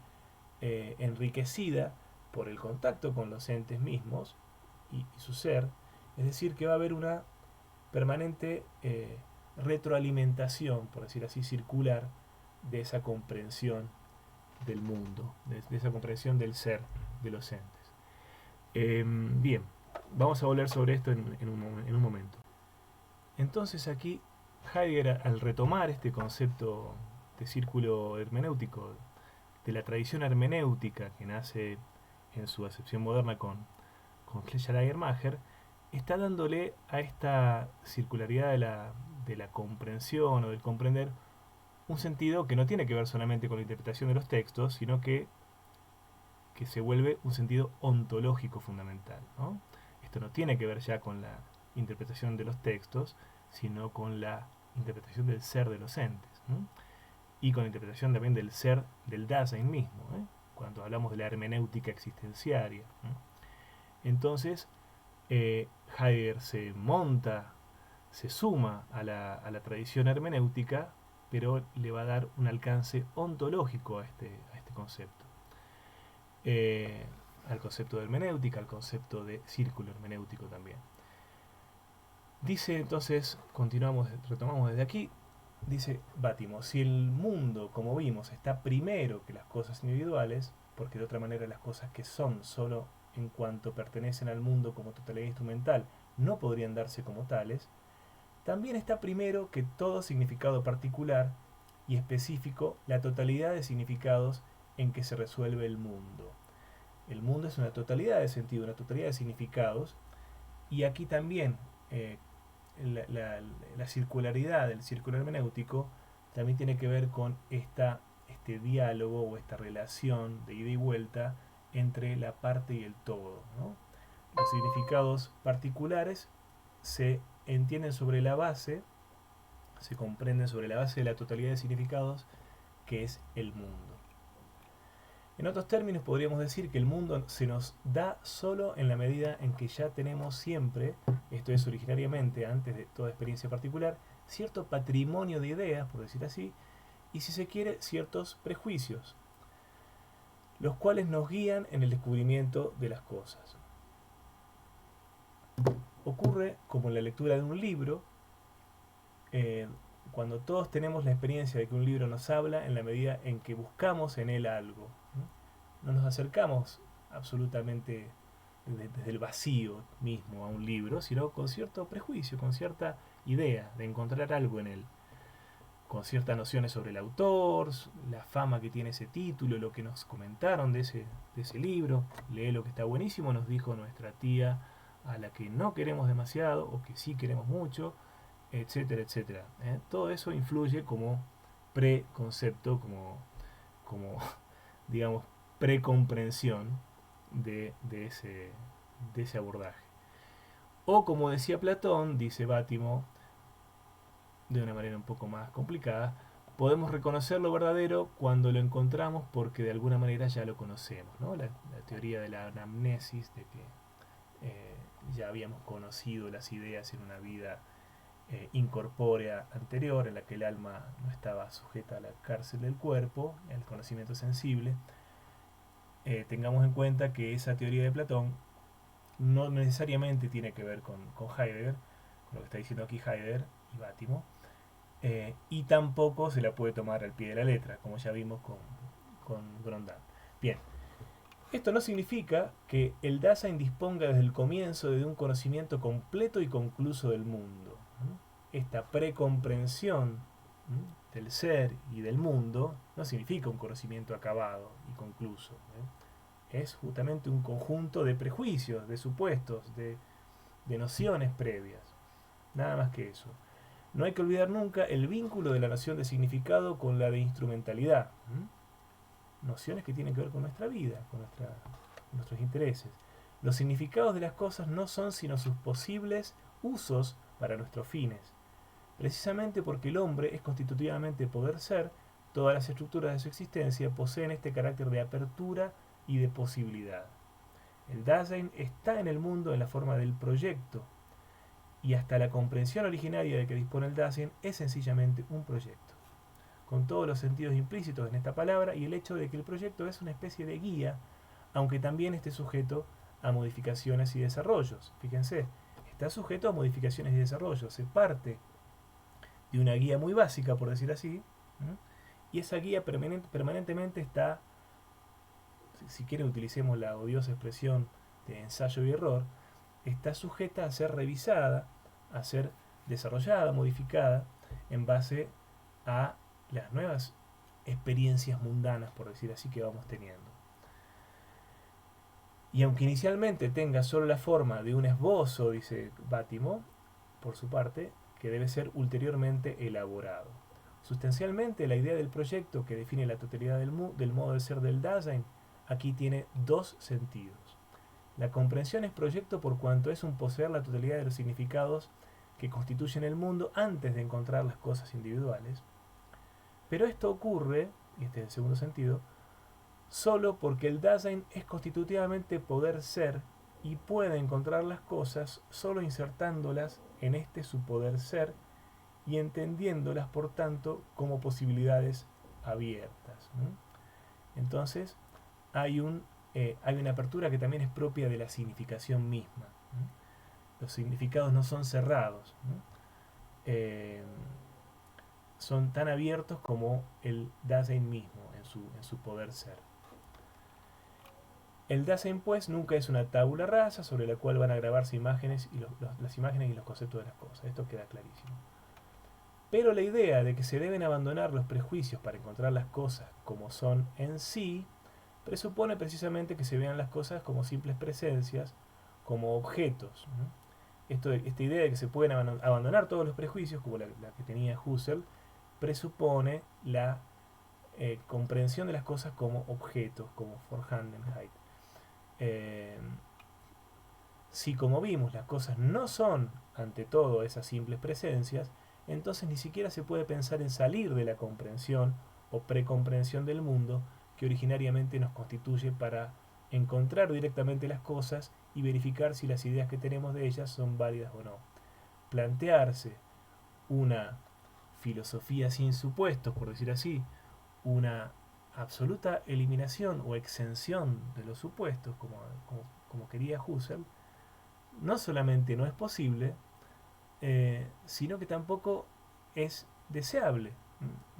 enriquecida por el contacto con los entes mismos y su ser. Es decir, que va a haber una permanente retroalimentación, por decir así, circular, de esa comprensión del mundo, de esa comprensión del ser, de los entes. Bien, vamos a volver sobre esto en un momento. Entonces aquí Heidegger, al retomar este concepto de círculo hermenéutico, de la tradición hermenéutica que nace en su acepción moderna con Schleiermacher, está dándole a esta circularidad de la comprensión o del comprender un sentido que no tiene que ver solamente con la interpretación de los textos, sino que se vuelve un sentido ontológico fundamental, ¿no? Esto no tiene que ver ya con la interpretación de los textos, sino con la interpretación del ser de los entes, ¿no? Y con la interpretación también del ser del Dasein mismo, ¿eh? Cuando hablamos de la hermenéutica existenciaria, ¿no? Entonces, Heidegger se suma a la tradición hermenéutica, pero le va a dar un alcance ontológico a este concepto. Al concepto de hermenéutica, al concepto de círculo hermenéutico también. Dice entonces, retomamos desde aquí, dice Bátimo, si el mundo, como vimos, está primero que las cosas individuales, porque de otra manera las cosas que son solo en cuanto pertenecen al mundo como totalidad instrumental no podrían darse como tales, también está primero que todo significado particular y específico la totalidad de significados en que se resuelve el mundo. El mundo es una totalidad de sentido, una totalidad de significados, y aquí también la circularidad del círculo hermenéutico también tiene que ver con este diálogo o esta relación de ida y vuelta entre la parte y el todo, ¿no? Los significados particulares se entienden sobre la base, se comprenden sobre la base de la totalidad de significados que es el mundo. En otros términos podríamos decir que el mundo se nos da solo en la medida en que ya tenemos siempre, esto es originariamente antes de toda experiencia particular, cierto patrimonio de ideas, por decir así, y si se quiere, ciertos prejuicios, los cuales nos guían en el descubrimiento de las cosas. Ocurre como en la lectura de un libro, cuando todos tenemos la experiencia de que un libro nos habla en la medida en que buscamos en él algo. No nos acercamos absolutamente desde el vacío mismo a un libro, sino con cierto prejuicio, con cierta idea de encontrar algo en él, con ciertas nociones sobre el autor, la fama que tiene ese título, lo que nos comentaron de ese libro. Lee lo que está buenísimo, nos dijo nuestra tía a la que no queremos demasiado o que sí queremos mucho, etcétera, etcétera. Todo eso influye como preconcepto, como digamos, precomprensión de ese abordaje. O como decía Platón, dice Bátimo, de una manera un poco más complicada, podemos reconocer lo verdadero cuando lo encontramos porque de alguna manera ya lo conocemos, ¿no? La teoría de la anamnesis, de que ya habíamos conocido las ideas en una vida incorpórea anterior, en la que el alma no estaba sujeta a la cárcel del cuerpo, el conocimiento sensible. Tengamos en cuenta que esa teoría de Platón no necesariamente tiene que ver con Heidegger, con lo que está diciendo aquí Heidegger y Bátimo, y tampoco se la puede tomar al pie de la letra, como ya vimos con Grondin. Bien, esto no significa que el Dasein disponga desde el comienzo de un conocimiento completo y concluso del mundo. Esta precomprensión del ser y del mundo no significa un conocimiento acabado y concluso. Es justamente un conjunto de prejuicios, de supuestos, de nociones previas. Nada más que eso. No hay que olvidar nunca el vínculo de la noción de significado con la de instrumentalidad. Nociones que tienen que ver con nuestra vida, con nuestros intereses. Los significados de las cosas no son sino sus posibles usos para nuestros fines. Precisamente porque el hombre es constitutivamente poder ser, todas las estructuras de su existencia poseen este carácter de apertura y de posibilidad. El Dasein está en el mundo en la forma del proyecto, y hasta la comprensión originaria de que dispone el Dasein es sencillamente un proyecto, con todos los sentidos implícitos en esta palabra y el hecho de que el proyecto es una especie de guía, aunque también esté sujeto a modificaciones y desarrollos. Fíjense, está sujeto a modificaciones y desarrollos, se parte de una guía muy básica, por decir así, y esa guía permanentemente está, si quieren utilicemos la odiosa expresión de ensayo y error, está sujeta a ser revisada, a ser desarrollada, modificada, en base a las nuevas experiencias mundanas, por decir así, que vamos teniendo. Y aunque inicialmente tenga solo la forma de un esbozo, dice Bátimo, por su parte, que debe ser ulteriormente elaborado. Sustancialmente, la idea del proyecto que define la totalidad del modo de ser del Dasein aquí tiene dos sentidos. La comprensión es proyecto por cuanto es un poseer la totalidad de los significados que constituyen el mundo antes de encontrar las cosas individuales. Pero esto ocurre, y este es el segundo sentido, solo porque el Dasein es constitutivamente poder ser y puede encontrar las cosas solo insertándolas en este su poder ser y entendiéndolas por tanto como posibilidades abiertas. Entonces hay una apertura que también es propia de la significación misma. Los significados no son cerrados, son tan abiertos como el Dasein mismo en su poder ser. El Dasein, pues, nunca es una tabula rasa sobre la cual van a grabarse imágenes y las imágenes y los conceptos de las cosas. Esto queda clarísimo. Pero la idea de que se deben abandonar los prejuicios para encontrar las cosas como son en sí, presupone precisamente que se vean las cosas como simples presencias, como objetos. Esta idea de que se pueden abandonar todos los prejuicios, como la que tenía Husserl, presupone la comprensión de las cosas como objetos, como Vorhandenheit. Si, como vimos, las cosas no son ante todo esas simples presencias, entonces ni siquiera se puede pensar en salir de la comprensión o precomprensión del mundo que originariamente nos constituye para encontrar directamente las cosas y verificar si las ideas que tenemos de ellas son válidas o no. Plantearse una filosofía sin supuestos, por decir así, una absoluta eliminación o exención de los supuestos, como quería Husserl, no solamente no es posible, sino que tampoco es deseable,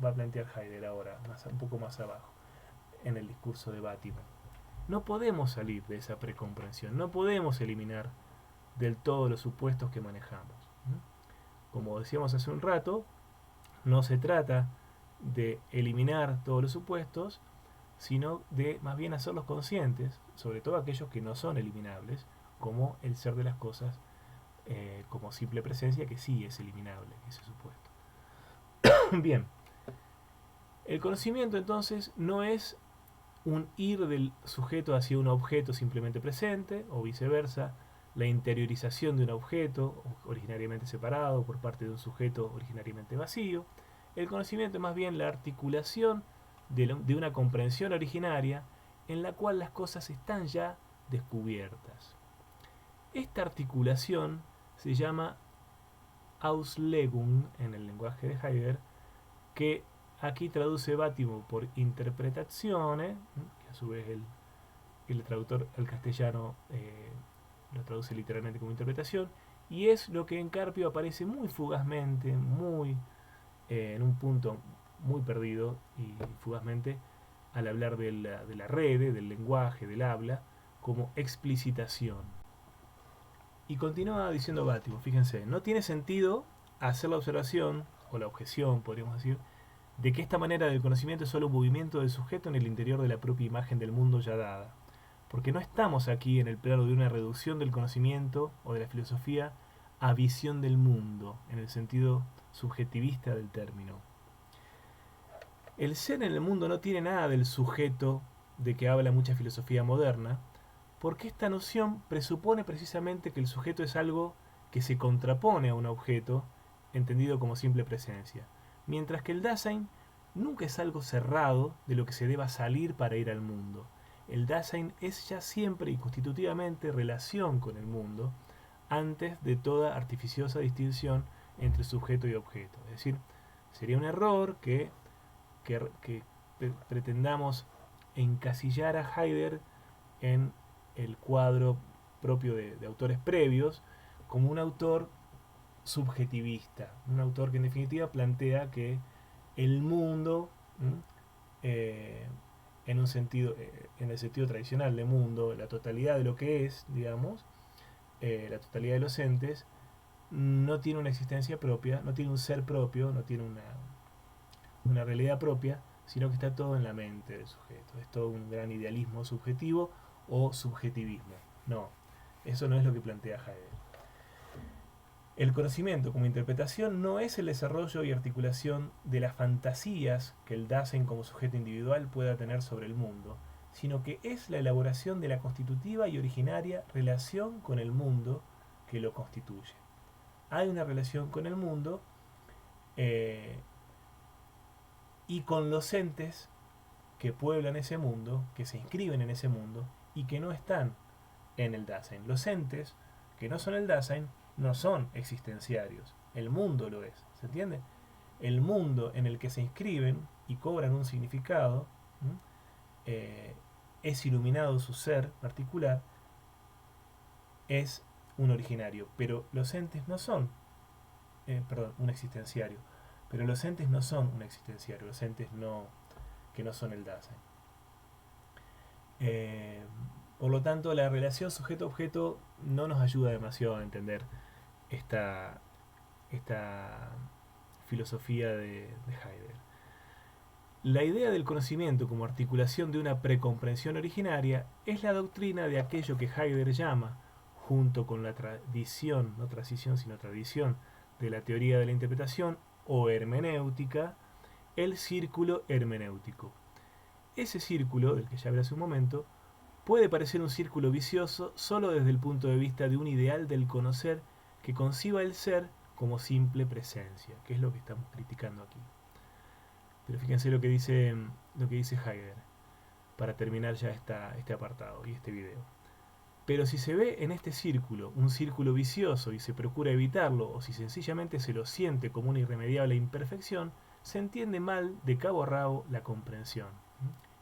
va a plantear Heidegger ahora, un poco más abajo, en el discurso de Bátimo. No podemos salir de esa precomprensión, no podemos eliminar del todo los supuestos que manejamos. Como decíamos hace un rato, no se trata de eliminar todos los supuestos, sino de más bien hacerlos conscientes, sobre todo aquellos que no son eliminables, como el ser de las cosas como simple presencia, que sí es eliminable ese supuesto. Bien, el conocimiento entonces no es un ir del sujeto hacia un objeto simplemente presente, o viceversa, la interiorización de un objeto originariamente separado por parte de un sujeto originariamente vacío. El conocimiento es más bien la articulación de una comprensión originaria en la cual las cosas están ya descubiertas. Esta articulación se llama Auslegung en el lenguaje de Heidegger, que aquí traduce Bátimo por interpretazione, que a su vez el traductor al castellano lo traduce literalmente como interpretación, y es lo que en Carpio aparece muy fugazmente, en un punto muy perdido y fugazmente al hablar de la rede, del lenguaje, del habla, como explicitación. Y continúa diciendo Bátimo, fíjense, no tiene sentido hacer la observación, o la objeción, podríamos decir, de que esta manera del conocimiento es solo un movimiento del sujeto en el interior de la propia imagen del mundo ya dada. Porque no estamos aquí en el plano de una reducción del conocimiento o de la filosofía a visión del mundo, en el sentido subjetivista del término. El ser en el mundo no tiene nada del sujeto de que habla mucha filosofía moderna, porque esta noción presupone precisamente que el sujeto es algo que se contrapone a un objeto, entendido como simple presencia, mientras que el Dasein nunca es algo cerrado de lo que se deba salir para ir al mundo. El Dasein es ya siempre y constitutivamente relación con el mundo, antes de toda artificiosa distinción entre sujeto y objeto. Es decir, sería un error que pretendamos encasillar a Heidegger en el cuadro propio de autores previos como un autor subjetivista, un autor que en definitiva plantea que el mundo, en un sentido, en el sentido tradicional de mundo, la totalidad de lo que es, digamos, la totalidad de los entes, no tiene una existencia propia, no tiene un ser propio, no tiene una realidad propia, sino que está todo en la mente del sujeto. Es todo un gran idealismo subjetivo o subjetivismo. No, eso no es lo que plantea Heidegger. El conocimiento como interpretación no es el desarrollo y articulación de las fantasías que el Dasein como sujeto individual pueda tener sobre el mundo, sino que es la elaboración de la constitutiva y originaria relación con el mundo que lo constituye. Hay una relación con el mundo y con los entes que pueblan ese mundo, que se inscriben en ese mundo y que no están en el Dasein. Los entes que no son el Dasein no son existenciarios, el mundo lo es, ¿se entiende? El mundo en el que se inscriben y cobran un significado, es iluminado su ser particular, es un originario, pero los entes no son, un existenciario, pero los entes no son un existenciario, los entes que no son el Dasein. Por lo tanto, la relación sujeto-objeto no nos ayuda demasiado a entender esta filosofía de Heidegger. La idea del conocimiento como articulación de una precomprensión originaria es la doctrina de aquello que Heidegger llama, junto con la tradición, no transición sino tradición, de la teoría de la interpretación o hermenéutica, el círculo hermenéutico. Ese círculo, del que ya hablé hace un momento, puede parecer un círculo vicioso solo desde el punto de vista de un ideal del conocer que conciba el ser como simple presencia, que es lo que estamos criticando aquí. Pero fíjense lo que dice Heidegger, para terminar ya este apartado y este video. Pero si se ve en este círculo un círculo vicioso y se procura evitarlo, o si sencillamente se lo siente como una irremediable imperfección, se entiende mal de cabo a rabo la comprensión.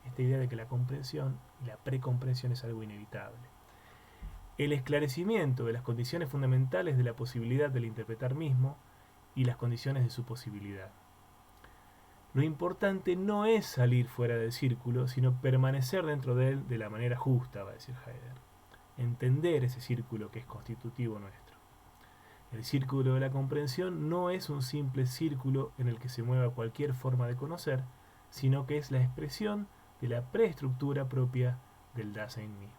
Esta idea de que la comprensión y la precomprensión es algo inevitable. El esclarecimiento de las condiciones fundamentales de la posibilidad del interpretar mismo y las condiciones de su posibilidad. Lo importante no es salir fuera del círculo, sino permanecer dentro de él de la manera justa, va a decir Heidegger. Entender ese círculo que es constitutivo nuestro. El círculo de la comprensión no es un simple círculo en el que se mueva cualquier forma de conocer, sino que es la expresión de la preestructura propia del Dasein mismo.